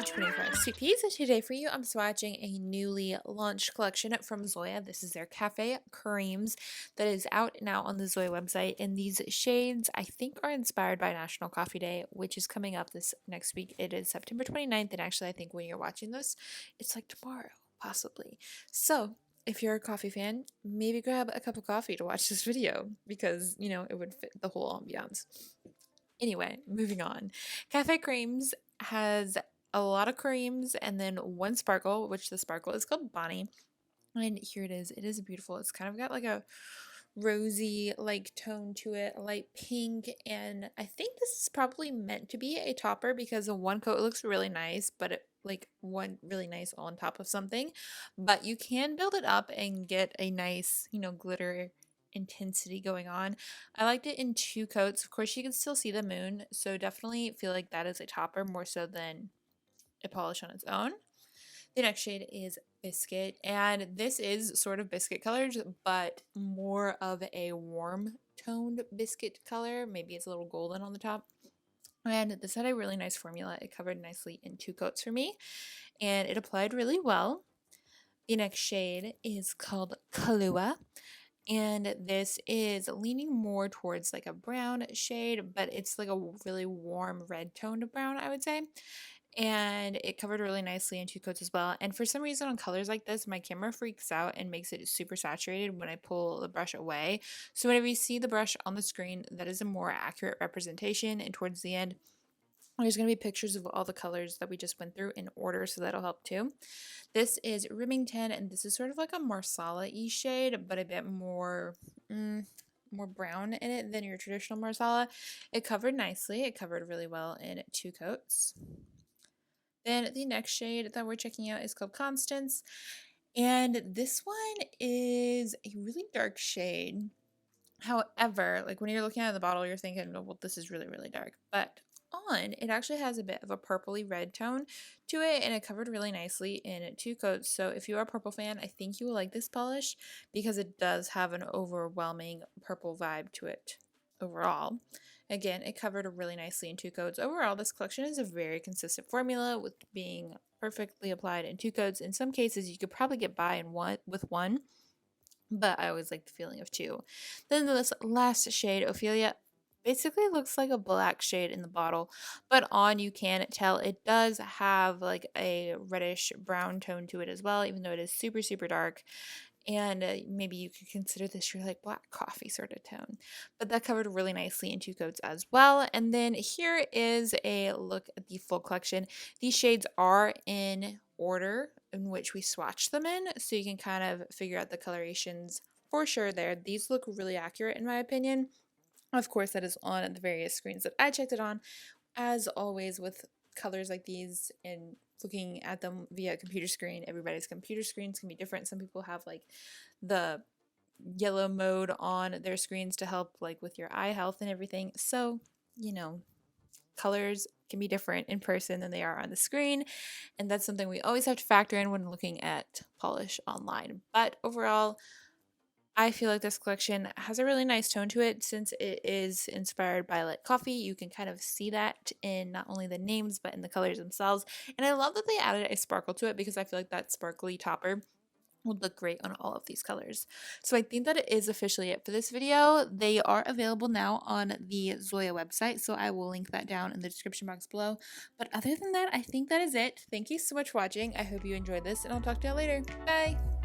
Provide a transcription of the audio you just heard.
25 Sweetpeas, and today for you I'm swatching a newly launched collection from Zoya. This is their Café creams that is out now on the Zoya website, and these shades I think are inspired by National Coffee Day, which is coming up this next week. It is September 29th, and actually I think when you're watching this, it's like tomorrow, possibly. So if you're a coffee fan, maybe grab a cup of coffee to watch this video because, it would fit the whole ambiance. Anyway, moving on. Cafe Creams has a lot of creams and then one sparkle, which the sparkle is called Bonnie. And here it is. It is beautiful. It's kind of got like a rosy like tone to it, light pink, and I think this is probably meant to be a topper because the one coat looks really nice, but it like one really nice on top of something. But you can build it up and get a nice, glitter intensity going on. I liked it in two coats. Of course, you can still see the moon, so definitely feel like that is a topper more so than a polish on its own. The next shade is Biscuit, and this is sort of biscuit colors, but more of a warm toned biscuit color. Maybe it's a little golden on the top. And this had a really nice formula. It covered nicely in two coats for me, and it applied really well. The next shade is called Kahlua, and this is leaning more towards like a brown shade, but it's like a really warm red toned brown, I would say. And it covered really nicely in two coats as well. And for some reason on colors like this, my camera freaks out and makes it super saturated when I pull the brush away. So whenever you see the brush on the screen, that is a more accurate representation. And towards the end, there's going to be pictures of all the colors that we just went through in order, so that'll help too. This is Remington, and this is sort of like a marsala-y shade, but a bit more brown in it than your traditional marsala. It covered nicely. It covered really well in two coats. Then the next shade that we're checking out is called Constance, and this one is a really dark shade. However, like when you're looking at the bottle, you're thinking, oh, well, this is really, really dark. But on, it actually has a bit of a purpley red tone to it, and it covered really nicely in two coats. So if you are a purple fan, I think you will like this polish because it does have an overwhelming purple vibe to it overall. Again, it covered really nicely in two coats. Overall, this collection is a very consistent formula with being perfectly applied in two coats. In some cases, you could probably get by in with one, but I always like the feeling of two. Then this last shade, Ophelia, basically looks like a black shade in the bottle, but on you can tell it does have like a reddish brown tone to it as well, even though it is super, super dark. And maybe you could consider this your like black coffee sort of tone. But that covered really nicely in two coats as well. And then here is a look at the full collection. These shades are in order in which we swatched them in, so you can kind of figure out the colorations for sure there. These look really accurate in my opinion. Of course, that is on the various screens that I checked it on. As always with colors like these and looking at them via a computer screen, everybody's computer screens can be different. Some people have like the yellow mode on their screens to help like with your eye health and everything. So, colors can be different in person than they are on the screen, and that's something we always have to factor in when looking at polish online. But overall, I feel like this collection has a really nice tone to it since it is inspired by like coffee. You can kind of see that in not only the names but in the colors themselves. And I love that they added a sparkle to it because I feel like that sparkly topper would look great on all of these colors. So I think that it is officially it for this video. They are available now on the Zoya website, so I will link that down in the description box below. But other than that, I think that is it. Thank you so much for watching. I hope you enjoyed this, and I'll talk to you later. Bye!